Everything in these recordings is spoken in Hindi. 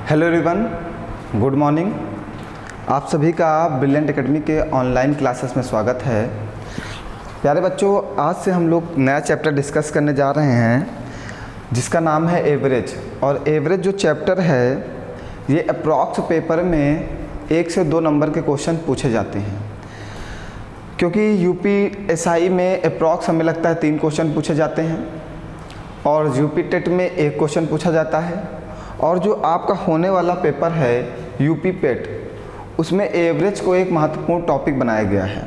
Hello everyone, good morning. आप सभी का ब्रिलियंट एकेडमी के ऑनलाइन क्लासेस में स्वागत है। प्यारे बच्चों, आज से हम लोग नया चैप्टर डिस्कस करने जा रहे हैं जिसका नाम है एवरेज। और एवरेज जो चैप्टर है ये अप्रॉक्स पेपर में 1 से 2 नंबर के क्वेश्चन पूछे जाते हैं, क्योंकि यूपीएसआई में अप्रॉक्स हमें लगता है 3 क्वेश्चन पूछे जाते हैं और यूपी टेट में 1 क्वेश्चन पूछा जाता है। और जो आपका होने वाला पेपर है यूपी पेट, उसमें एवरेज को एक महत्वपूर्ण टॉपिक बनाया गया है,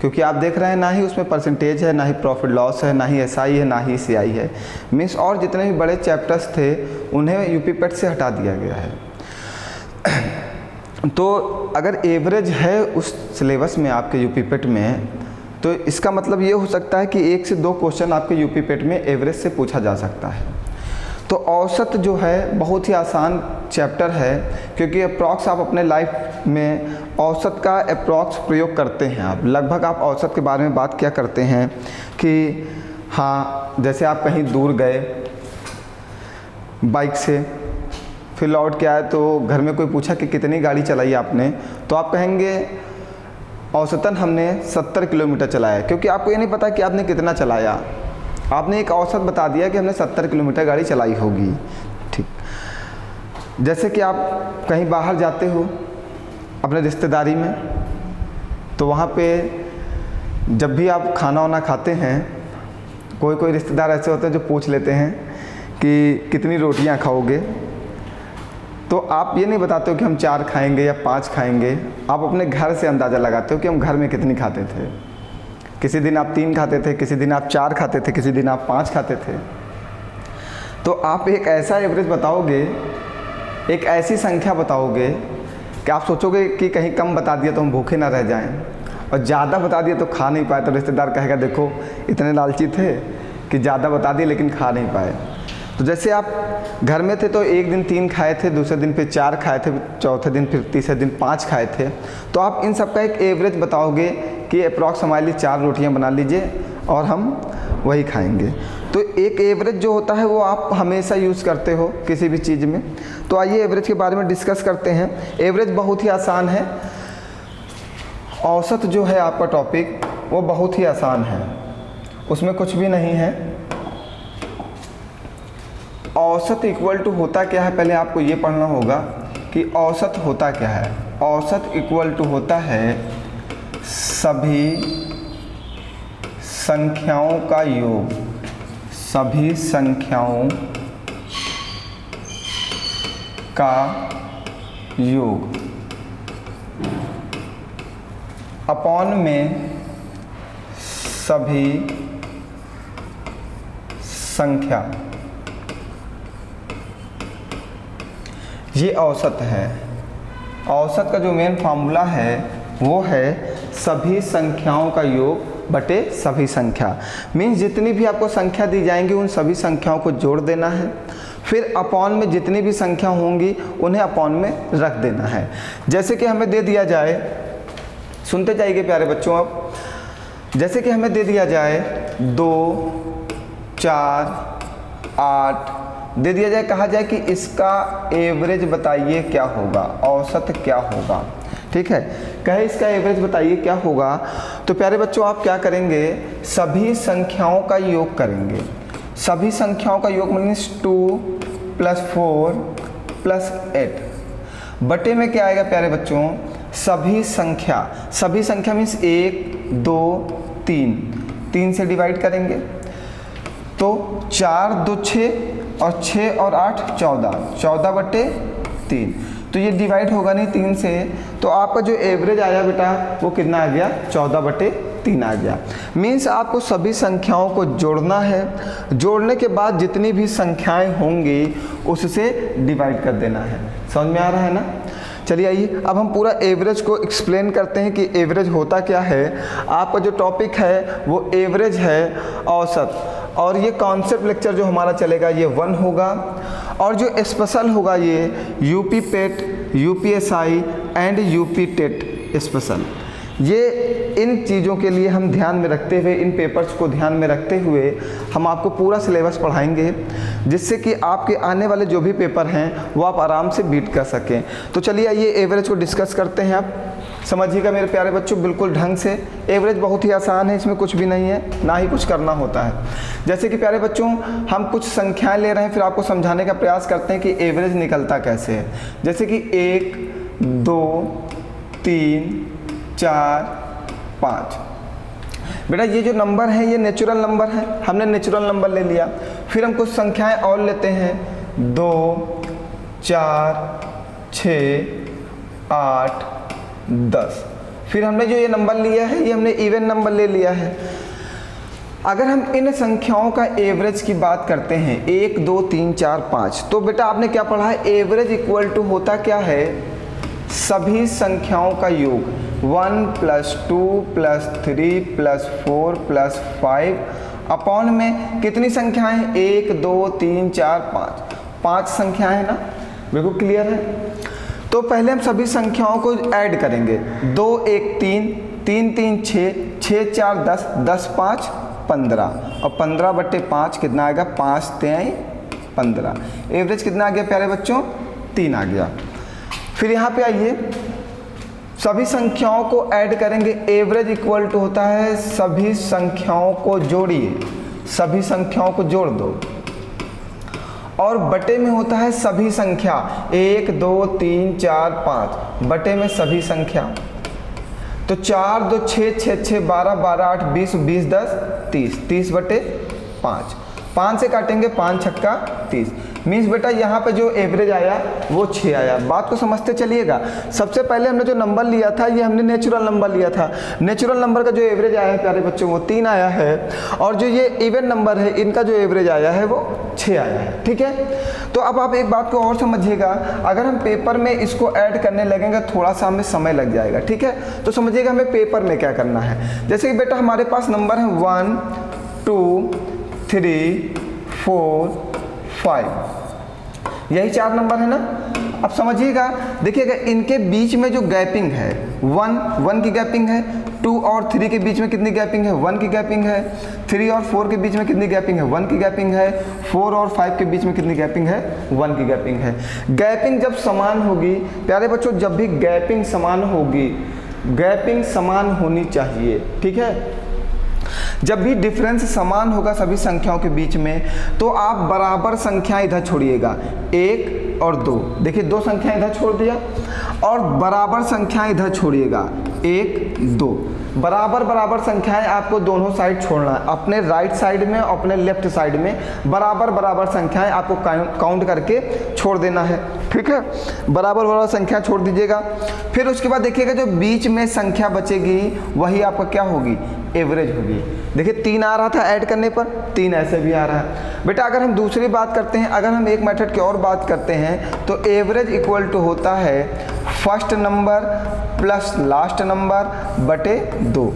क्योंकि आप देख रहे हैं ना ही उसमें परसेंटेज है, ना ही प्रॉफिट लॉस है, ना ही एसआई है, ना ही सीआई है। मीन्स और जितने भी बड़े चैप्टर्स थे उन्हें यूपी पेट से हटा दिया गया है। तो अगर एवरेज है उस सिलेबस में आपके यूपी पेट में, तो इसका मतलब ये हो सकता है कि 1 से 2 क्वेश्चन आपके यूपी पेट में एवरेज से पूछा जा सकता है। तो औसत जो है बहुत ही आसान चैप्टर है, क्योंकि अप्रॉक्स आप अपने लाइफ में औसत का अप्रॉक्स प्रयोग करते हैं। आप लगभग आप औसत के बारे में बात क्या करते हैं कि हाँ, जैसे आप कहीं दूर गए बाइक से, फिर लौट के आए तो घर में कोई पूछा कि कितनी गाड़ी चलाई आपने, तो आप कहेंगे औसतन हमने 70 किलोमीटर चलाया, क्योंकि आपको ये नहीं पता कि आपने कितना चलाया। आपने एक औसत बता दिया कि हमने 70 किलोमीटर गाड़ी चलाई होगी। ठीक, जैसे कि आप कहीं बाहर जाते हो अपने रिश्तेदारी में, तो वहाँ पे जब भी आप खाना वाना खाते हैं, कोई रिश्तेदार ऐसे होते हैं जो पूछ लेते हैं कि कितनी रोटियाँ खाओगे। तो आप ये नहीं बताते हो कि हम 4 खाएंगे या 5 खाएंगे, आप अपने घर से अंदाज़ा लगाते हो कि हम घर में कितनी खाते थे। किसी दिन आप 3 खाते थे, किसी दिन आप 4 खाते थे, किसी दिन आप 5 खाते थे। तो आप एक ऐसा एवरेज बताओगे, एक ऐसी संख्या बताओगे कि आप सोचोगे कि कहीं कम बता दिया तो हम भूखे ना रह जाएं, और ज़्यादा बता दिया तो खा नहीं पाए, तो रिश्तेदार कहेगा देखो इतने लालची थे कि ज़्यादा बता दिए लेकिन खा नहीं पाए। तो जैसे आप घर में थे तो एक दिन 3 खाए थे, दूसरे दिन फिर 4 खाए थे, चौथे दिन फिर तीसरे दिन 5 खाए थे। तो आप इन सब का एक एवरेज बताओगे कि अप्रॉक्स हमारे लिए 4 रोटियां बना लीजिए और हम वही खाएंगे। तो एक एवरेज जो होता है वो आप हमेशा यूज़ करते हो किसी भी चीज़ में। तो आइए एवरेज के बारे में डिस्कस करते हैं। एवरेज बहुत ही आसान है। औसत जो है आपका टॉपिक वो बहुत ही आसान है, उसमें कुछ भी नहीं है। औसत इक्वल टू होता क्या है, पहले आपको ये पढ़ना होगा कि औसत होता क्या है। औसत इक्वल टू होता है सभी संख्याओं का योग, सभी संख्याओं का योग अपॉन में सभी संख्या, ये औसत है। औसत का जो मेन फार्मूला है वो है सभी संख्याओं का योग बटे सभी संख्या। मीन्स जितनी भी आपको संख्या दी जाएंगी उन सभी संख्याओं को जोड़ देना है, फिर अपॉन में जितनी भी संख्या होंगी उन्हें अपॉन में रख देना है। जैसे कि हमें दे दिया जाए, सुनते जाइए प्यारे बच्चों, अब जैसे कि हमें दे दिया जाए 2, 4, 8 दे दिया जाए, कहा जाए कि इसका एवरेज बताइए क्या होगा, औसत क्या होगा। ठीक है, कहे इसका एवरेज बताइए क्या होगा। तो प्यारे बच्चों आप क्या करेंगे, सभी संख्याओं का योग करेंगे। सभी संख्याओं का योग मीन्स 2 + 4 + 8 बटे में क्या आएगा प्यारे बच्चों, सभी संख्या। सभी संख्या मीन्स 1, 2, 3 से डिवाइड करेंगे तो 4, 2, 6 और 6 और 8 14 बटे 3। तो ये डिवाइड होगा नहीं 3 से, तो आपका जो एवरेज आया बेटा वो कितना आ गया, 14 बटे 3 आ गया। मीन्स आपको सभी संख्याओं को जोड़ना है, जोड़ने के बाद जितनी भी संख्याएं होंगी उससे डिवाइड कर देना है। समझ में आ रहा है ना। चलिए आइए अब हम पूरा एवरेज को एक्सप्लेन करते हैं कि एवरेज होता क्या है। आपका जो टॉपिक है वो एवरेज है, औसत। और ये कॉन्सेप्ट लेक्चर जो हमारा चलेगा ये 1 होगा, और जो स्पेशल होगा ये UP PET, UPSI and UP TET special. ये इन चीज़ों के लिए हम ध्यान में रखते हुए, इन पेपर्स को ध्यान में रखते हुए हम आपको पूरा सिलेबस पढ़ाएंगे, जिससे कि आपके आने वाले जो भी पेपर हैं वो आप आराम से बीट कर सकें। तो चलिए आइए एवरेज को डिस्कस करते हैं। आप समझिएगा मेरे प्यारे बच्चों बिल्कुल ढंग से। एवरेज बहुत ही आसान है, इसमें कुछ भी नहीं है, ना ही कुछ करना होता है। जैसे कि प्यारे बच्चों हम कुछ संख्याएं ले रहे हैं, फिर आपको समझाने का प्रयास करते हैं कि एवरेज निकलता कैसे है। जैसे कि 1 2 3 4 5। बेटा ये जो नंबर है ये नेचुरल नंबर है, हमने नेचुरल नंबर ले लिया। फिर हम कुछ संख्याएं और लेते हैं 2 4 6 8 10। फिर हमने जो ये नंबर लिया है ये हमने इवन नंबर ले लिया है। अगर हम इन संख्याओं का एवरेज की बात करते हैं 1 2 3 4 5, तो बेटा आपने क्या पढ़ा है, एवरेज इक्वल टू होता क्या है, सभी संख्याओं का योग 1 + 2 + 3 + 4 + 5 अपॉन में कितनी संख्याएं हैं, 1 2 3 4 5, 5 संख्याएं हैं ना, बिल्कुल क्लियर है। तो पहले हम सभी संख्याओं को ऐड करेंगे। 2 1 3 3 3 6 6 4 10 10 5 15 और 15/5 कितना आएगा, 5 3 15। एवरेज कितना आ गया प्यारे बच्चों, 3 आ गया। फिर यहाँ पे आइए सभी संख्याओं को ऐड करेंगे। एवरेज इक्वल टू होता है सभी संख्याओं को जोड़िए, सभी संख्याओं को जोड़ दो, और बटे में होता है सभी संख्या 1 2 3 4 5 बटे में सभी संख्या। तो 4 2 6 6 6 12 12 8 20 20 10 30 30/5। 5 से काटेंगे 5 छक्का 30। मीन्स बेटा यहाँ पे जो एवरेज आया वो 6 आया। बात को समझते चलिएगा। सबसे पहले हमने जो नंबर लिया था ये हमने नेचुरल नंबर लिया था। नेचुरल नंबर का जो एवरेज आया है प्यारे बच्चों वो 3 आया है, और जो ये इवन नंबर है इनका जो एवरेज आया है वो 6 आया है। ठीक है, तो अब आप एक बात को और समझिएगा, अगर हम पेपर में इसको ऐड करने लगेंगे थोड़ा सा हमें समय लग जाएगा। ठीक है, तो समझिएगा हमें पेपर में क्या करना है। जैसे कि बेटा हमारे पास नंबर है 1 2 3 4 5, यही 4 नंबर है ना। अब समझिएगा, देखिएगा इनके बीच में जो गैपिंग है 1 की गैपिंग है, 2 और 3 के बीच में कितनी गैपिंग है, 1 की गैपिंग है, 3 और 4 के बीच में कितनी गैपिंग है, 1 की गैपिंग है, 4 और 5 के बीच में कितनी गैपिंग है, 1 की गैपिंग है। गैपिंग जब समान होगी प्यारे बच्चों, जब भी गैपिंग समान होगी, गैपिंग समान होनी चाहिए। ठीक है, जब भी डिफरेंस समान होगा सभी संख्याओं के बीच में, तो आप बराबर संख्याएं इधर छोड़िएगा, 1 और 2। देखिए 2 संख्याएं इधर छोड़ दिया, और बराबर संख्याएं इधर छोड़िएगा, 1 2। बराबर बराबर संख्याएं आपको दोनों साइड छोड़ना है, अपने राइट साइड में और अपने लेफ्ट साइड में बराबर बराबर संख्याएं आपको काउंट करके छोड़ देना है। ठीक है, बराबर बराबर संख्या छोड़ दीजिएगा। फिर उसके बाद देखिएगा जो बीच में संख्या बचेगी वही आपका क्या होगी, एवरेज होगी। देखिए 3 आ रहा था ऐड करने पर, 3 ऐसे भी आ रहा है। बेटा अगर हम दूसरी बात करते हैं, अगर हम एक मेथड की और बात करते हैं, तो एवरेज इक्वल टू होता है first number plus last number बटे 2,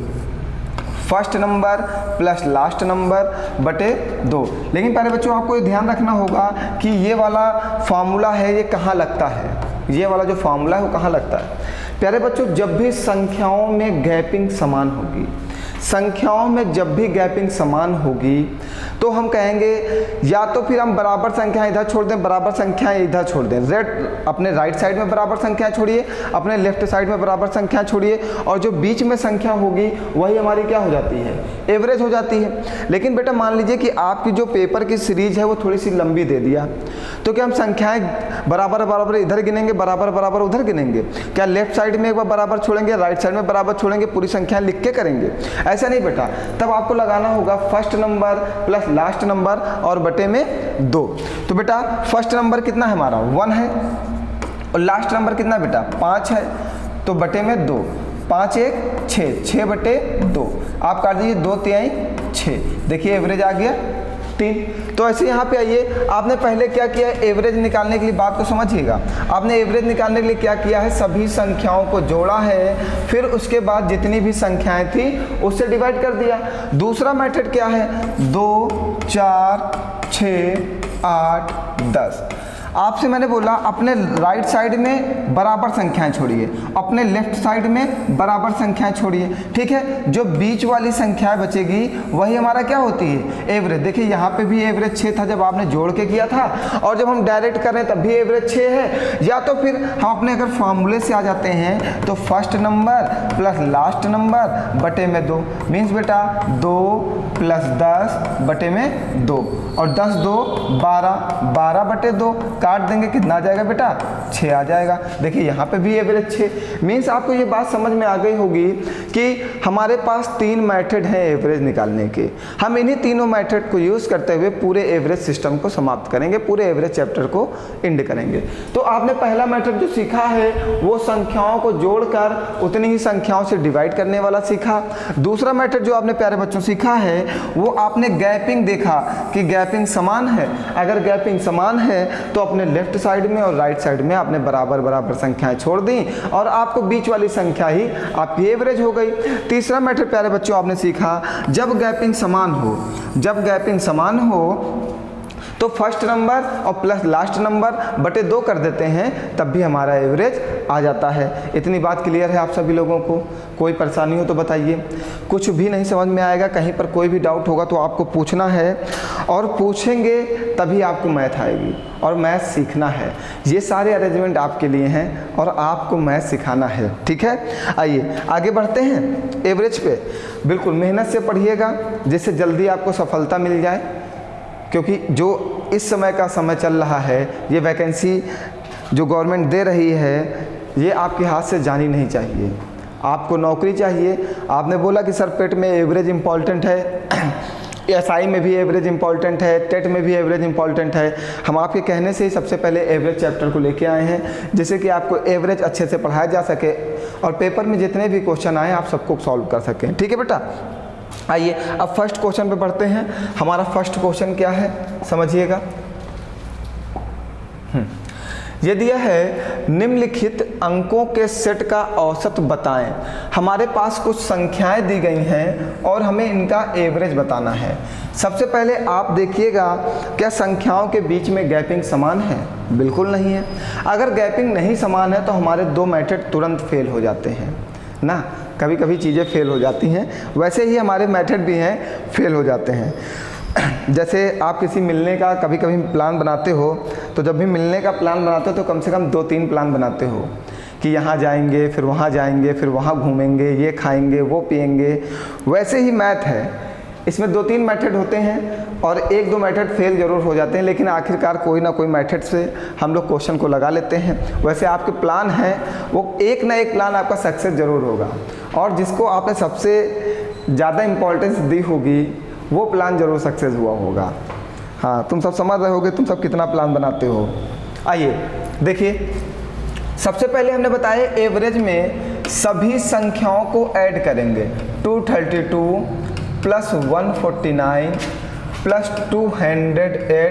first number plus last number बटे 2। लेकिन प्यारे बच्चों आपको ये ध्यान रखना होगा कि ये वाला फार्मूला है ये कहाँ लगता है, ये वाला जो फार्मूला है वो कहाँ लगता है। प्यारे बच्चों जब भी संख्याओं में गैपिंग समान होगी, संख्याओं में जब भी गैपिंग समान होगी, तो हम कहेंगे या तो फिर हम बराबर संख्याएं इधर छोड़ दें, बराबर संख्याएं इधर छोड़ दें। अपने राइट साइड में बराबर संख्याएं छोड़िए, अपने लेफ्ट साइड में बराबर संख्याएं छोड़िए, और जो बीच में संख्या होगी वही हमारी क्या हो जाती है, एवरेज हो जाती है। लेकिन बेटा मान लीजिए कि आपकी जो पेपर की सीरीज है वो थोड़ी सी लंबी दे दिया, तो क्या हम संख्याएं बराबर बराबर इधर गिनेंगे, बराबर बराबर उधर गिनेंगे? क्या लेफ्ट साइड में एक बार बराबर छोड़ेंगे, राइट साइड में बराबर छोड़ेंगे, पूरी संख्या लिख के करेंगे? ऐसा नहीं बेटा, तब आपको लगाना होगा first number plus last number और बटे में 2। तो बेटा फर्स्ट नंबर कितना है हमारा 1 है, और लास्ट नंबर कितना बेटा 5 है, तो बटे में 2, 5 1 6, 6/2। आप काट दीजिए 2 3 6, देखिए एवरेज आ गया 3। तो ऐसे यहाँ पे आइए, आपने पहले क्या किया है, एवरेज निकालने के लिए बात को समझिएगा। आपने एवरेज निकालने के लिए क्या किया है, सभी संख्याओं को जोड़ा है, फिर उसके बाद जितनी भी संख्याएं थी उससे डिवाइड कर दिया। दूसरा मेथड क्या है, 2 4 6 8 10। आपसे मैंने बोला अपने राइट साइड में बराबर संख्याएं छोड़िए, अपने लेफ्ट साइड में बराबर संख्याएं छोड़िए, ठीक है। जो बीच वाली संख्याएं बचेगी वही हमारा क्या होती है, एवरेज। देखिए यहाँ पे भी एवरेज 6 था जब आपने जोड़ के किया था, और जब हम डायरेक्ट कर रहे हैं तब भी एवरेज 6 है। या तो फिर हम अपने अगर फॉर्मूले से आ जाते हैं तो first number plus last number बटे में 2, मीन्स बेटा 2 प्लस 10 बटे में 2, और 10 2 12, 12 बटे 2 काट देंगे, कितना आ जाएगा बेटा, 6 आ जाएगा। देखिए यहाँ पे भी एवरेज 6, मीन्स आपको ये बात समझ में आ गई होगी कि हमारे पास 3 मेथड हैं एवरेज निकालने के। हम इन्हीं तीनों मेथड को यूज़ करते हुए पूरे एवरेज सिस्टम को समाप्त करेंगे, पूरे एवरेज चैप्टर को एंड करेंगे। तो आपने पहला मेथड जो सीखा है वो संख्याओं को जोड़कर उतनी ही संख्याओं से डिवाइड करने वाला सीखा। दूसरा मेथड जो आपने प्यारे बच्चों सीखा है वो आपने गैपिंग देखा कि गैपिंग समान है। अगर गैपिंग समान है तो अपने लेफ्ट साइड में और राइट साइड में आपने बराबर बराबर संख्याएं छोड़ दी और आपको बीच वाली संख्या ही आपकी एवरेज हो गई। तीसरा मेथड प्यारे बच्चों आपने सीखा, जब गैपिंग समान हो, जब गैपिंग समान हो तो फर्स्ट नंबर और प्लस लास्ट नंबर बटे 2 कर देते हैं, तब भी हमारा एवरेज आ जाता है। इतनी बात क्लियर है आप सभी लोगों को? कोई परेशानी हो तो बताइए। कुछ भी नहीं समझ में आएगा, कहीं पर कोई भी डाउट होगा तो आपको पूछना है, और पूछेंगे तभी आपको मैथ आएगी, और मैथ सीखना है। ये सारे अरेंजमेंट आपके लिए हैं और आपको मैथ सिखाना है, ठीक है। आइए आगे बढ़ते हैं एवरेज पे। बिल्कुल मेहनत से पढ़िएगा जिससे जल्दी आपको सफलता मिल जाए, क्योंकि जो इस समय का समय चल रहा है, ये वैकेंसी जो गवर्नमेंट दे रही है ये आपके हाथ से जानी नहीं चाहिए। आपको नौकरी चाहिए। आपने बोला कि सर पेट में एवरेज इम्पॉर्टेंट है, एसआई में भी एवरेज इम्पॉर्टेंट है, टेट में भी एवरेज इम्पॉर्टेंट है। हम आपके कहने से ही सबसे पहले एवरेज चैप्टर को लेके आए हैं, जिससे कि आपको एवरेज अच्छे से पढ़ाया जा सके और पेपर में जितने भी क्वेश्चन आए आप सबको सॉल्व कर सकें, ठीक है बेटा। आइए अब फर्स्ट क्वेश्चन पे बढ़ते हैं। हमारा फर्स्ट क्वेश्चन क्या है समझिएगा। ये दिया है निम्नलिखित अंकों के सेट का औसत बताएं। हमारे पास कुछ संख्याएं दी गई हैं और हमें इनका एवरेज बताना है। सबसे पहले आप देखिएगा, क्या संख्याओं के बीच में गैपिंग समान है? बिल्कुल नहीं है। अगर गैपिंग नहीं समान है तो हमारे 2 मेथड तुरंत फेल हो जाते हैं ना। कभी कभी चीज़ें फेल हो जाती हैं, वैसे ही हमारे मेथड भी हैं फेल हो जाते हैं। जैसे आप किसी मिलने का कभी कभी प्लान बनाते हो, तो जब भी मिलने का प्लान बनाते हो तो कम से कम 2-3 प्लान बनाते हो कि यहाँ जाएंगे, फिर वहाँ जाएंगे, फिर वहाँ घूमेंगे, ये खाएंगे, वो पिएंगे। वैसे ही मैथ है, इसमें 2-3 मेथड होते हैं और 1-2 मेथड फेल ज़रूर हो जाते हैं, लेकिन आखिरकार कोई ना कोई मेथड से हम लोग क्वेश्चन को लगा लेते हैं। वैसे आपके प्लान हैं वो एक ना एक प्लान आपका सक्सेस ज़रूर होगा, और जिसको आपने सबसे ज़्यादा इम्पोर्टेंस दी होगी वो प्लान ज़रूर सक्सेस हुआ होगा। हाँ, तुम सब समझ रहे होगे तुम सब कितना प्लान बनाते हो। आइए देखिए, सबसे पहले हमने बताया एवरेज में सभी संख्याओं को ऐड करेंगे। 232 plus 149 plus 208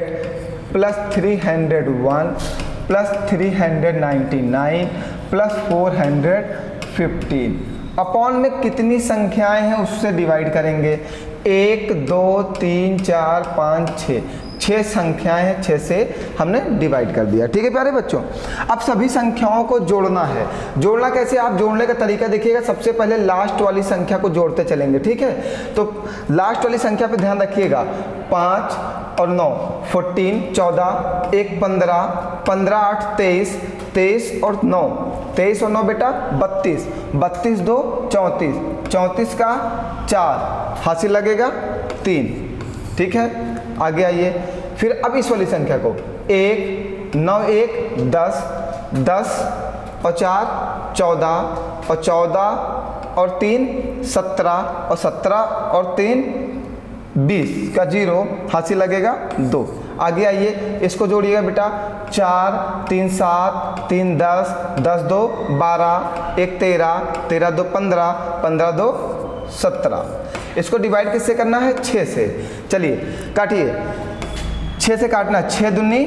plus 301 plus 399 plus 415 upon में कितनी संख्याएं हैं उससे डिवाइड करेंगे। 1 2 3 4 5 6 संख्याएं हैं, 6 से हमने डिवाइड कर दिया, ठीक है प्यारे बच्चों। अब सभी संख्याओं को जोड़ना है। जोड़ना कैसे, आप जोड़ने का तरीका देखिएगा। सबसे पहले लास्ट वाली संख्या को जोड़ते चलेंगे, ठीक है। तो लास्ट वाली संख्या पे ध्यान रखिएगा। 5 और 9 14, 14 1 15, 15 8 23, 23 और 9 23 और 9 बेटा 32, 32 2 34, 34 का 4 हासिल लगेगा 3, ठीक है। आगे आइए, फिर अब इस वाली संख्या को 1 9 1 10, 10 और 4 14 और 14 और 3 17 और 17 और 3 20 का 0 हासिल लगेगा 2। आगे आइए, इसको जोड़िएगा बेटा। 4 3 7 3 10, 10 2 12, 1 13, 13 2 15, 15 2 17। इसको डिवाइड किससे करना है? 6 से। चलिए काटिए, 6 से काटना। 6 दूनी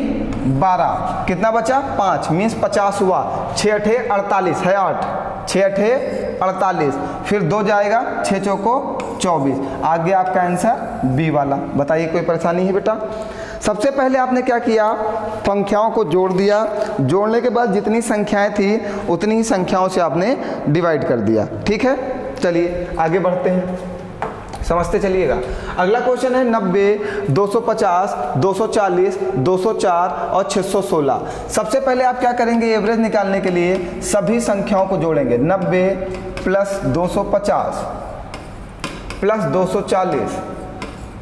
12, कितना बचा? 5, मीन्स 50 हुआ। 6 8 48 है 8, 6 8 48, फिर 2 जाएगा, 6 चौको 24। आगे आपका आंसर बी वाला। बताइए कोई परेशानी है बेटा? सबसे पहले आपने क्या किया, संख्याओं को जोड़ दिया, जोड़ने के बाद जितनी संख्याएं थी उतनी ही संख्याओं से आपने डिवाइड कर दिया। ठीक है, चलिए आगे बढ़ते हैं, समझते चलिएगा। अगला क्वेश्चन है 90, 250, 240, 204 और 616। सबसे पहले आप क्या करेंगे, एवरेज निकालने के लिए सभी संख्याओं को जोड़ेंगे। 90 प्लस 250 प्लस 240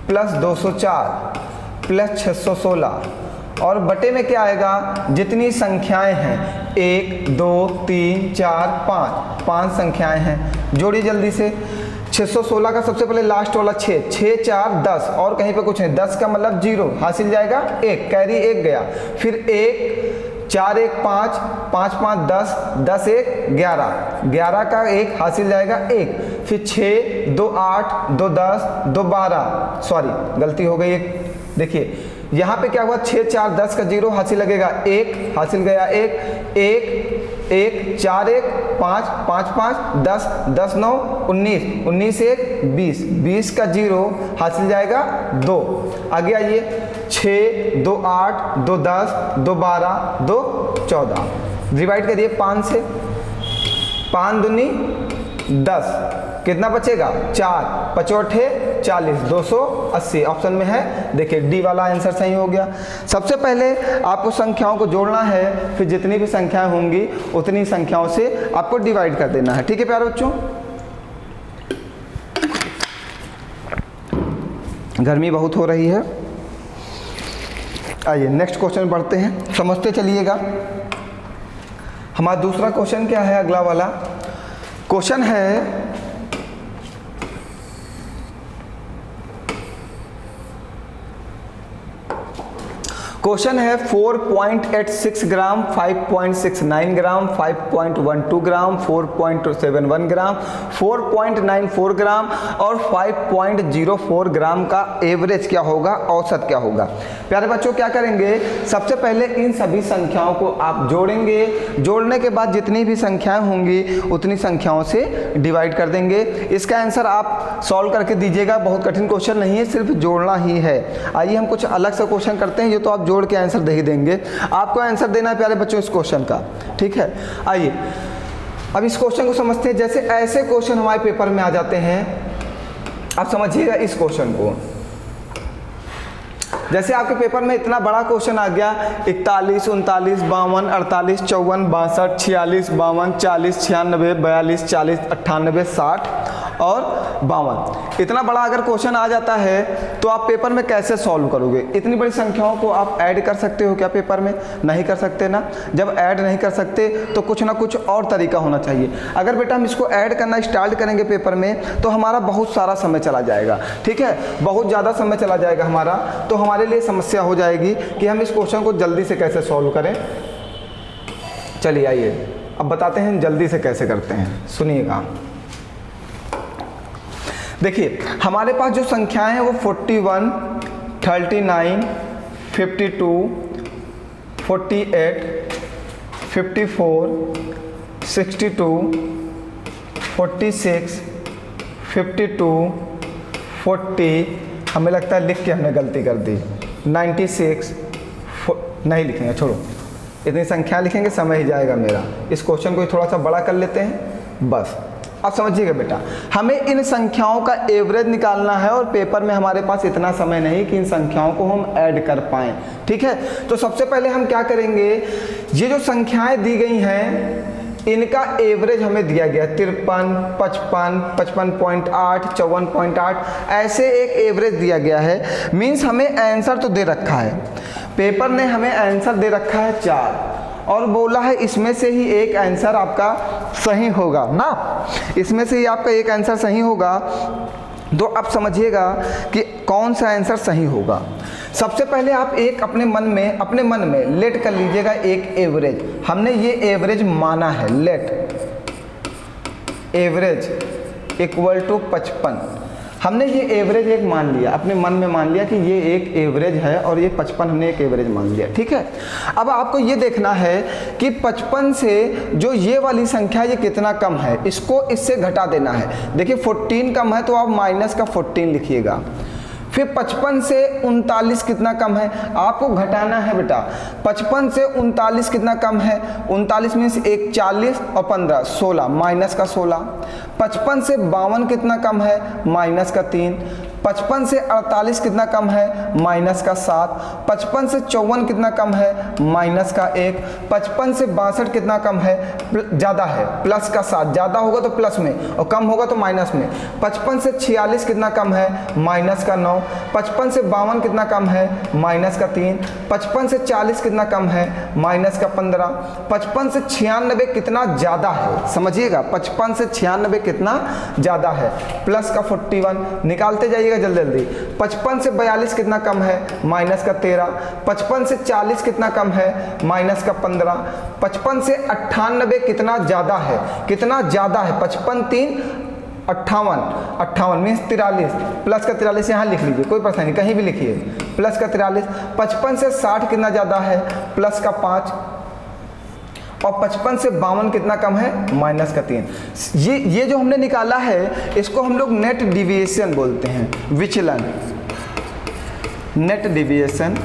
प्लस 204 प्लस 616 और बटे में क्या आएगा, जितनी संख्याएं हैं 1 2 3 4 5, 5 संख्याएं हैं, जोड़िए जल्दी से। 616 का सबसे पहले लास्ट वाला 6, 6 4 10 और कहीं पे कुछ नहीं, 10 का मतलब 0 हासिल जाएगा 1, कैरी 1 गया, फिर 1 4 1 5, 5 5 10, 10 1 11, 11 का 1 हासिल जाएगा 1, फिर 6 2 8 2 10 2 12, सॉरी गलती हो गई एक, देखिए यहाँ पे क्या हुआ, 6 4 10 का 0 हासिल लगेगा 1, हासिल गया 1 1 1 4 1 5 5 5 10 10 9 19 19 1 20, 20 का 0 हासिल जाएगा 2। आगे आइए, 6 2 8 2 10 2 12 2 14, डिवाइड करिए 5 से, 5 दूनी 10, कितना बचेगा 4, 5 40, 280 ऑप्शन में है। देखिए डी वाला आंसर सही हो गया। सबसे पहले आपको संख्याओं को जोड़ना है, फिर जितनी भी संख्याएं होंगी उतनी संख्याओं से आपको डिवाइड कर देना है। ठीक है प्यारे बच्चों, गर्मी बहुत हो रही है। आइए नेक्स्ट क्वेश्चन बढ़ते हैं, समझते चलिएगा। हमारा दूसरा क्वेश्चन क्या है, अगला वाला क्वेश्चन है क्वेश्चन है 4.86 ग्राम, 5.69 ग्राम, 5.12 ग्राम, 4.71 ग्राम, 4.94 ग्राम और 5.04 ग्राम का एवरेज क्या होगा, औसत क्या होगा। प्यारे बच्चों क्या करेंगे, सबसे पहले इन सभी संख्याओं को आप जोड़ेंगे, जोड़ने के बाद जितनी भी संख्याएं होंगी उतनी संख्याओं से डिवाइड कर देंगे। इसका आंसर आप सॉल्व करके दीजिएगा, बहुत कठिन क्वेश्चन नहीं है, सिर्फ जोड़ना ही है। आइए हम कुछ अलग से क्वेश्चन करते हैं, ये तो आप जोड़ के आंसर दे ही देंगे, आपको आंसर देना है प्यारे बच्चों इस क्वेश्चन का। ठीक है, आइए अब इस क्वेश्चन को समझते हैं। जैसे ऐसे क्वेश्चन हमारे पेपर में आ जाते हैं, आप समझिएगा इस क्वेश्चन को। जैसे आपके पेपर में इतना बड़ा क्वेश्चन आ गया, 41 39 52 48 54 62 46 52 40 96 42 40 98 60 और 52, इतना बड़ा अगर क्वेश्चन आ जाता है तो आप पेपर में कैसे सॉल्व करोगे। इतनी बड़ी संख्याओं को आप ऐड कर सकते हो क्या पेपर में, नहीं कर सकते ना। जब ऐड नहीं कर सकते तो कुछ ना कुछ और तरीका होना चाहिए। अगर बेटा हम इसको ऐड करना स्टार्ट करेंगे पेपर में तो हमारा बहुत सारा समय चला जाएगा। ठीक है, बहुत ज़्यादा समय चला जाएगा हमारा, तो हमारे लिए समस्या हो जाएगी कि हम इस क्वेश्चन को जल्दी से कैसे सॉल्व करें। चलिए आइए अब बताते हैं जल्दी से कैसे करते हैं, सुनिएगा। देखिए हमारे पास जो संख्याएं हैं वो 41, 39, 52, 48, 54, 62, 46, 52, 40, हमें लगता है लिख के हमने गलती कर दी, 96, नहीं लिखेंगे, छोड़ो, इतनी संख्या लिखेंगे समय ही जाएगा मेरा। इस क्वेश्चन को थोड़ा सा बड़ा कर लेते हैं बस। अब समझिएगा बेटा, हमें इन संख्याओं का एवरेज निकालना है और पेपर में हमारे पास इतना समय नहीं कि इन संख्याओं को हम ऐड कर पाएं। ठीक है, तो सबसे पहले हम क्या करेंगे, ये जो संख्याएं दी गई हैं इनका एवरेज हमें दिया गया 53, 55, 55.8, 54.8, ऐसे एक एवरेज दिया गया है। मीन्स हमें आंसर तो दे रखा है, पेपर ने हमें आंसर दे रखा है 4 और बोला है इसमें से ही एक आंसर आपका सही होगा ना, इसमें से ही आपका एक आंसर सही होगा। तो अब समझिएगा कि कौन सा आंसर सही होगा। सबसे पहले आप एक अपने मन में लेट कर लीजिएगा एक एवरेज। हमने ये एवरेज माना है, लेट एवरेज इक्वल टू 55। हमने ये एवरेज एक मान लिया, अपने मन में मान लिया कि ये एक एवरेज है और ये 55 हमने एक एवरेज मान लिया। ठीक है, अब आपको ये देखना है कि 55 से जो ये वाली संख्या ये कितना कम है, इसको इससे घटा देना है। देखिए 14 कम है तो आप माइनस का 14 लिखिएगा, फिर 55 से 39 कितना कम है, आपको घटाना है बेटा। 55 से 39 कितना कम है, 39 मीन्स 1 40 और 15 16, माइनस का 16। 55 से 52 कितना कम है, माइनस का 3। 55 से 48 कितना कम है, माइनस का 7। 55 से 54 कितना कम है, माइनस का 1। 55 से 62 कितना कम है, ज़्यादा है, प्लस का 7। ज़्यादा होगा तो प्लस में और कम होगा तो माइनस में। 55 से 46 कितना कम है, माइनस का 9। 55 से 52 कितना कम है, माइनस का 3। 55 से 40 कितना कम है, माइनस का 15। 55 से 96 कितना ज़्यादा है, समझिएगा, 55 से 96 कितना ज़्यादा है, प्लस का 41। निकालते जाइएगा जल्दी जल्दी। 55 से 42 कितना कम है, माइनस का 13। 55 से 40 कितना कम है, माइनस का 15। 55 से 98 कितना ज़्यादा है, कितना ज़्यादा है, 55 3 58, 58 मीन्स 43, प्लस का 43 यहाँ लिख लीजिए, कोई परेशानी कहीं भी लिखिए, प्लस का 43। 55 से 60 कितना ज़्यादा है, प्लस का 5। और 55 से 52 कितना कम है, माइनस का 3। ये जो हमने निकाला है इसको हम लोग नेट डिविएशन बोलते हैं, विचलन। नेट डिविएशन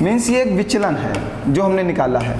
मीन्स ये एक विचलन है जो हमने निकाला है।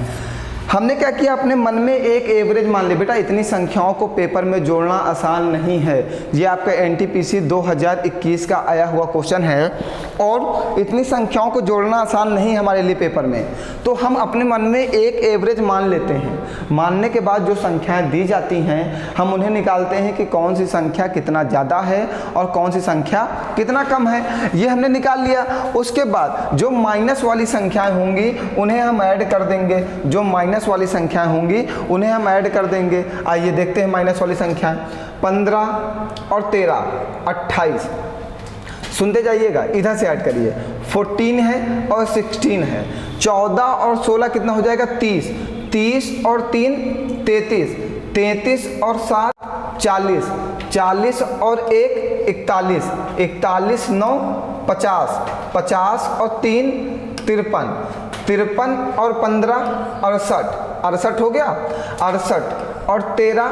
हमने क्या किया, अपने मन में एक एवरेज मान लिया। बेटा इतनी संख्याओं को पेपर में जोड़ना आसान नहीं है, ये आपका एनटीपीसी 2021 का आया हुआ क्वेश्चन है और इतनी संख्याओं को जोड़ना आसान नहीं हमारे लिए पेपर में। तो हम अपने मन में एक एवरेज मान लेते हैं, मानने के बाद जो संख्याएं दी जाती हैं हम उन्हें निकालते हैं कि कौन सी संख्या कितना ज़्यादा है और कौन सी संख्या कितना कम है, ये हमने निकाल लिया। उसके बाद जो माइनस वाली संख्याएँ होंगी उन्हें हम ऐड कर देंगे, जो माइनस वाली संख्याएं होंगी उन्हें हम ऐड कर देंगे। आइए देखते हैं माइनस वाली संख्याएं। 15 और 13 28, सुनते जाइएगा, इधर से ऐड करिए। 14 है और 16 है। 14 और 16 कितना हो जाएगा, 30। 30 और 3 33, 33 और 7 40, 40 और 1 41, 41 9 50, 50 और 3 53, 53 और 15 68, 68 हो गया। 68 और 13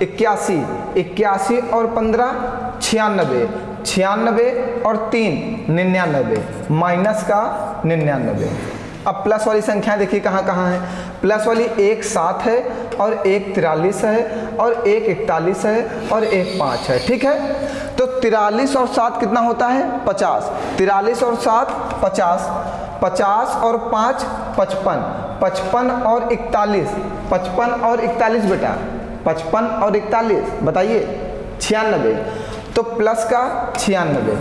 81, 81 और 15 96, 96 और 3 99, माइनस का 99। अब प्लस वाली संख्याएं देखिए कहाँ कहाँ है। प्लस वाली एक 7 है और एक 43 है और एक 41 है और एक 5 है, ठीक है। तो 43 और 7 कितना होता है, 50। 43 और 7 50, 50 और 5 55, 55 और 41, 55 और 41 बेटा, 55 और 41 बताइए 96। तो प्लस का 96,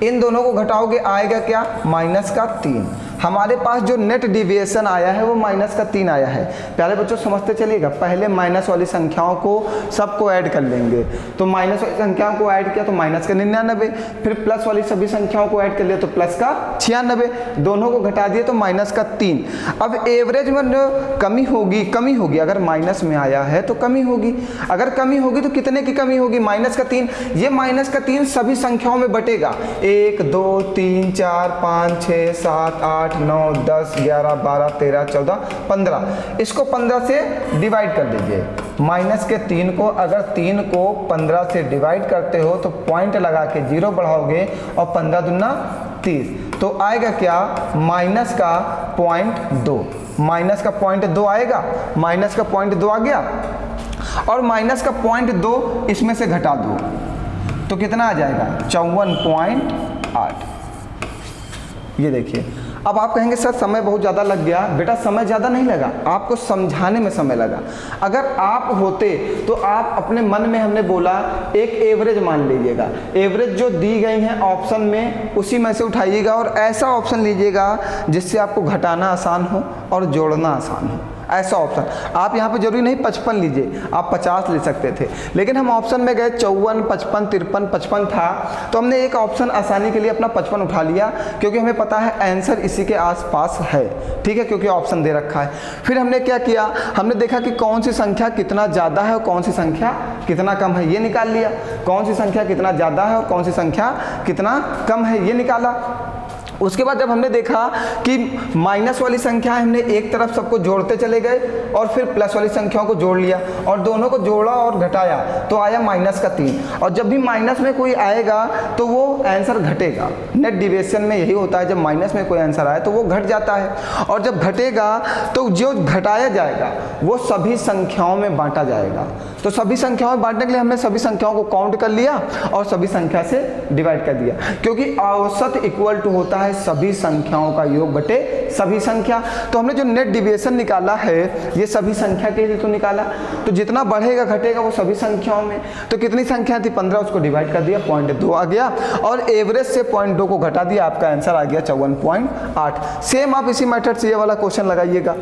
इन दोनों को घटाओगे आएगा क्या, माइनस का 3। हमारे पास जो नेट डिविएशन आया है वो माइनस का 3 आया है। प्यारे बच्चों समझते चलिएगा, पहले माइनस वाली संख्याओं को सबको ऐड कर लेंगे। तो माइनस वाली संख्याओं को ऐड किया तो माइनस का 99, फिर प्लस वाली सभी संख्याओं को ऐड कर लिया तो प्लस का 96, दोनों को घटा दिए तो माइनस का 3। अब एवरेज में कमी होगी, अगर माइनस में आया है तो कमी होगी, अगर कमी होगी तो कितने की कमी होगी, माइनस का 3। ये माइनस का 3 सभी संख्याओं में बटेगा, 1 2 3 4 5 6 7 8 9 10 11 12 13 14 15, इसको 15 से डिवाइड कर दीजिए। माइनस के 3 को, अगर 3 को 15 से डिवाइड करते हो तो पॉइंट लगा के 0 बढ़ाओगे और 15 दूना 30, तो आएगा क्या, माइनस का 0.2, माइनस का 0.2 आएगा, माइनस का 0.2 आ गया और माइनस का 0.2 इसमें से घटा दो तो कितना आ जाएगा, 54.8। ये देखिए। अब आप कहेंगे सर समय बहुत ज़्यादा लग गया, बेटा समय ज़्यादा नहीं लगा, आपको समझाने में समय लगा। अगर आप होते तो आप अपने मन में, हमने बोला एक एवरेज मान लीजिएगा, एवरेज जो दी गई हैं ऑप्शन में उसी में से उठाइएगा और ऐसा ऑप्शन लीजिएगा जिससे आपको घटाना आसान हो और जोड़ना आसान हो, ऐसा ऑप्शन। आप यहाँ पे जरूरी नहीं 55 लीजिए, आप 50 ले सकते थे, लेकिन हम ऑप्शन में गए 54 55 53 55 था तो हमने एक ऑप्शन आसानी के लिए अपना 55 उठा लिया, क्योंकि हमें पता है आंसर इसी के आसपास है, ठीक है, क्योंकि ऑप्शन दे रखा है। फिर हमने क्या किया, हमने देखा कि कौन सी संख्या कितना ज़्यादा है और कौन सी संख्या कितना कम है, ये निकाल लिया। कौन सी संख्या कितना ज़्यादा है और कौन सी संख्या कितना कम है, ये निकाला। उसके बाद जब हमने देखा कि माइनस वाली संख्या हमने एक तरफ सबको जोड़ते चले गए और फिर प्लस वाली संख्याओं को जोड़ लिया और दोनों को जोड़ा और घटाया तो आया माइनस का 3। और जब भी माइनस में कोई आएगा तो वो आंसर घटेगा। नेट डिविएशन में यही होता है, जब माइनस में कोई आंसर आए तो वो घट जाता है, और जब घटेगा तो जो घटाया जाएगा वो सभी संख्याओं में बांटा जाएगा। तो सभी संख्याओं में बांटने के लिए हमने सभी संख्याओं को काउंट कर लिया और सभी संख्या से डिवाइड कर दिया, क्योंकि औसत इक्वल टू होता है सभी संख्याओं का योग बटे सभी संख्या। तो हमने जो नेट डिविएशन निकाला है ये सभी संख्या के लिए तो निकाला, तो जितना बढ़ेगा घटेगा वो सभी संख्याओं में। तो कितनी संख्या थी 15, उसको डिवाइड कर दिया, 0.2 आ गया, और एवरेज से 0.2 को घटा दिया, आपका आंसर आ गया 54.8। सेम आप इसी मेथड से ये वाला क्वेश्चन लगाइएगा,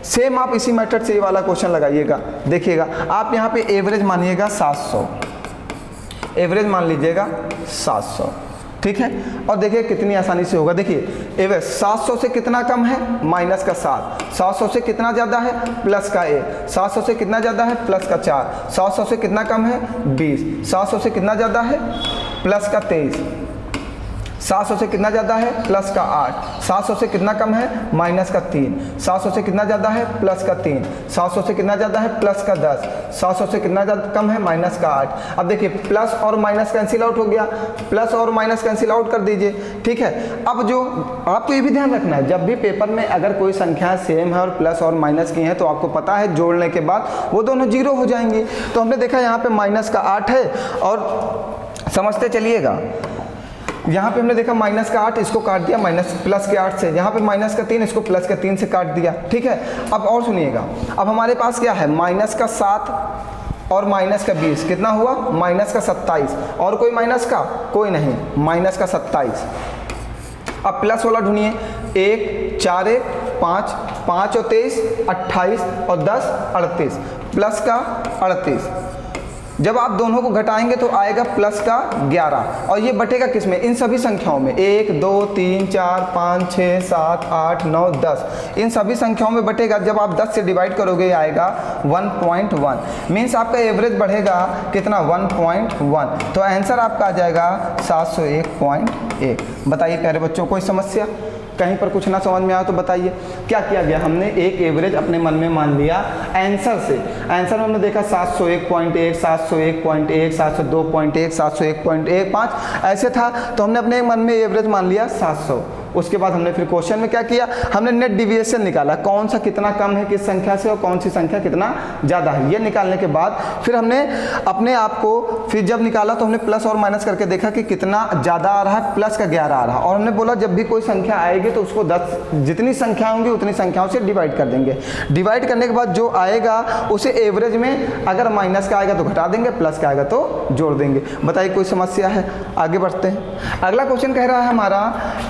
सेम आप इसी मेथड से ये वाला क्वेश्चन लगाइएगा। देखिएगा आप यहाँ पे एवरेज मानिएगा 700, एवरेज मान लीजिएगा 700, ठीक है। और देखिए कितनी आसानी से होगा। देखिए एवरेज 700 से कितना कम है, माइनस का 7, 700 से कितना ज़्यादा है, प्लस का 1, 700 से कितना ज़्यादा है, प्लस का 4, 700 से कितना कम है, 20, 700 से कितना ज़्यादा है, प्लस का 23, 700 से कितना ज़्यादा है, प्लस का 8, 700 से कितना कम है, माइनस का 3, 700 से कितना ज़्यादा है, प्लस का 3, 700 से कितना ज़्यादा है, प्लस का 10, 700 से कितना ज़्यादा कम है, माइनस का 8। अब देखिए प्लस और माइनस कैंसिल आउट हो गया, प्लस और माइनस कैंसिल आउट कर दीजिए, ठीक है। अब जो आपको ये भी ध्यान रखना है, जब भी पेपर में अगर कोई संख्या सेम है और प्लस और माइनस की है तो आपको पता है जोड़ने के बाद वो दोनों जीरो हो जाएंगी। तो हमने देखा यहाँ पे माइनस का 8 है, और समझते चलिएगा यहाँ पे हमने देखा माइनस का 8, इसको काट दिया माइनस प्लस के 8 से, यहाँ पे माइनस का 3, इसको प्लस के 3 से काट दिया, ठीक है। अब और सुनिएगा, अब हमारे पास क्या है, माइनस का 7 और माइनस का 20, कितना हुआ, माइनस का 27, और कोई माइनस का कोई नहीं, माइनस का 27। अब प्लस वाला ढूंढिए, 1 4 1 5, 5 और 23 28 और 10 38, प्लस का 38। जब आप दोनों को घटाएंगे तो आएगा प्लस का 11, और ये बटेगा किस में, इन सभी संख्याओं में, 1 2 3 4 5 6 7 8 9 10, इन सभी संख्याओं में बटेगा। जब आप 10 से डिवाइड करोगे आएगा 1.1, मीन्स आपका एवरेज बढ़ेगा कितना, 1.1। तो आंसर आपका आ जाएगा 701.1। बताइए प्यारे बच्चों, कोई समस्या, कहीं पर कुछ ना समझ में आया तो बताइए। क्या किया गया, हमने एक एवरेज अपने मन में मान लिया आंसर से। आंसर में हमने देखा 701.1, 701.1, 702.1, 701.15 ऐसे था, तो हमने अपने मन में एवरेज मान लिया 700। उसके बाद हमने फिर क्वेश्चन में क्या किया, हमने नेट डिविएशन निकाला, कौन सा कितना कम है किस संख्या से और कौन सी संख्या कितना ज़्यादा है। ये निकालने के बाद फिर हमने अपने आप को फिर जब निकाला तो हमने प्लस और माइनस करके देखा कि कितना ज़्यादा आ रहा है, प्लस का 11 आ रहा है, और हमने बोला जब भी कोई संख्या आएगी तो उसको 10 जितनी संख्या होंगी उतनी संख्याओं से डिवाइड कर देंगे। डिवाइड करने के बाद जो आएगा उसे एवरेज में अगर माइनस का आएगा तो घटा देंगे, प्लस का आएगा तो जोड़ देंगे। बताइए कोई समस्या है, आगे बढ़ते हैं। अगला क्वेश्चन कह रहा है हमारा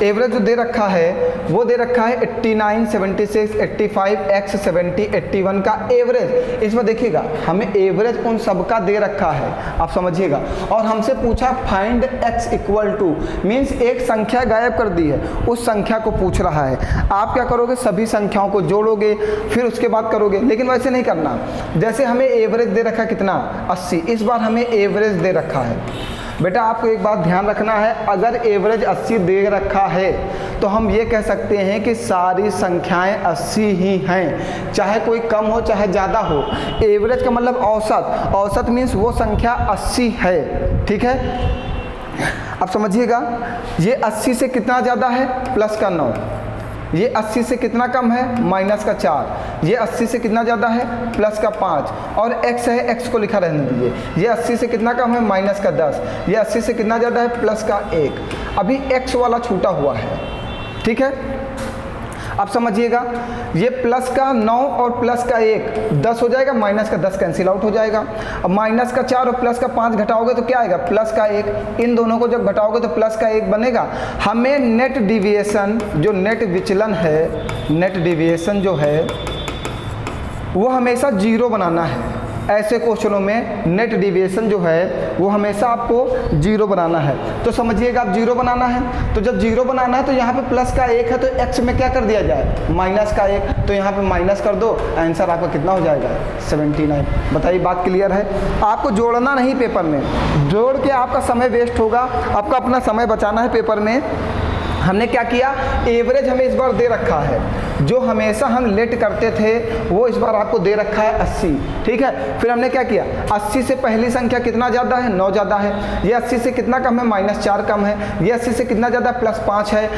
एवरेज जो दे रखा है वो दे रखा है 89, 76, 85, x 70, 81 का एवरेज। इसमें देखिएगा हमें एवरेज उन सब का दे रखा है, आप समझिएगा, और हमसे पूछा find x equal to, means एक संख्या गायब कर दी है, उस संख्या को पूछ रहा है। आप क्या करोगे, सभी संख्याओं को जोड़ोगे फिर उसके बाद करोगे, लेकिन वैसे नहीं करना। जैसे हमें एवरेज दे रखा कितना 80, इस बार हमें एवरेज दे रखा है। बेटा आपको एक बात ध्यान रखना है, अगर एवरेज 80 दे रखा है तो हम ये कह सकते हैं कि सारी संख्याएं 80 ही हैं, चाहे कोई कम हो चाहे ज़्यादा हो। एवरेज का मतलब औसत, औसत मीन्स वो संख्या 80 है, ठीक है। अब समझिएगा, ये 80 से कितना ज़्यादा है, प्लस का 9, ये 80 से कितना कम है, माइनस का 4, ये 80 से कितना ज़्यादा है, प्लस का 5, और x है, x को लिखा रहने दीजिए। ये 80 से कितना कम है, माइनस का 10, ये 80 से कितना ज़्यादा है, प्लस का 1। अभी x वाला छूटा हुआ है, ठीक है। अब समझिएगा, ये प्लस का 9 और प्लस का 1 10 हो जाएगा, माइनस का 10 कैंसिल आउट हो जाएगा। अब माइनस का 4 और प्लस का 5 घटाओगे तो क्या आएगा, प्लस का 1। इन दोनों को जब घटाओगे तो प्लस का 1 बनेगा। हमें नेट डिविएशन, जो नेट विचलन है, नेट डिविएशन जो है वो हमेशा 0 बनाना है। ऐसे क्वेश्चनों में नेट डिविएशन जो है वो हमेशा आपको 0 बनाना है। तो समझिएगा, आप 0 बनाना है, तो जब 0 बनाना है तो यहाँ पे प्लस का 1 है तो x में क्या कर दिया जाए, माइनस का 1, तो यहाँ पे माइनस कर दो, आंसर आपका कितना हो जाएगा, 79। बताइए बात क्लियर है। आपको जोड़ना नहीं पेपर में, जोड़ के आपका समय वेस्ट होगा, आपका अपना समय बचाना है पेपर में। हमने क्या किया, एवरेज हमें इस बार दे रखा है, जो हमेशा हम लेट करते थे वो इस बार आपको दे रखा है 80, ठीक है। फिर हमने क्या किया, 80 से पहली संख्या कितना ज़्यादा है, 9 ज़्यादा है, ये 80 से कितना कम है, -4 कम है, ये 80 से कितना ज़्यादा, +5 है।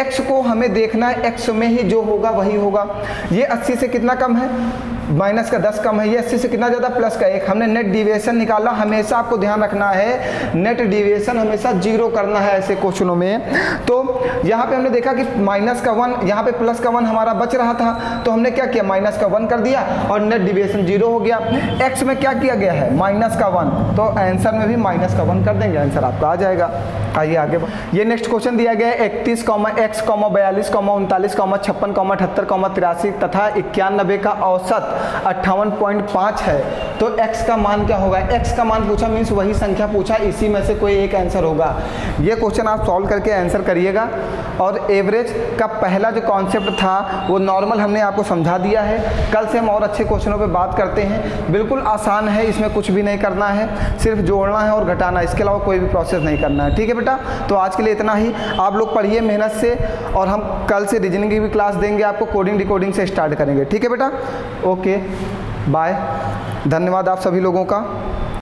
x को हमें देखना है, x में ही जो होगा वही होगा। ये 80 से कितना कम है, -10 कम है, ये 80 से कितना ज़्यादा, +1। हमने नेट डिविएशन निकाला, हमेशा आपको ध्यान रखना है नेट डिविएशन हमेशा 0 करना है ऐसे क्वेश्चनों में। तो यहाँ पे हमने देखा कि -1, यहाँ पे +1 हमारा बच रहा था, तो हमने क्या किया, -1 कर दिया और नेट डिविएशन 0 हो गया। x में क्या किया गया है, -1, तो आंसर में भी -1 कर देंगे, आंसर आपका आ जाएगा। आइए आगे, ये नेक्स्ट क्वेश्चन दिया गया है 31, x, 42, 39, 56, 78, 83 तथा 91 का औसत 58.5 है, तो x का मान क्या होगा। x का मान पूछा मीन्स वही संख्या पूछा, इसी में से कोई एक आंसर होगा। ये क्वेश्चन आप सॉल्व करके आंसर करिएगा। और एवरेज का पहला जो कॉन्सेप्ट था वो नॉर्मल हमने आपको समझा दिया है। कल से हम और अच्छे क्वेश्चनों पे बात करते हैं, बिल्कुल आसान है, इसमें कुछ भी नहीं करना है, सिर्फ जोड़ना है और घटाना, इसके अलावा कोई भी प्रोसेस नहीं करना है, ठीक है बेटा। तो आज के लिए इतना ही, आप लोग पढ़िए मेहनत से, और हम कल से रीजनिंग की भी क्लास देंगे आपको, कोडिंग डिकोडिंग से स्टार्ट करेंगे, ठीक है बेटा। ओके बाय, धन्यवाद आप सभी लोगों का।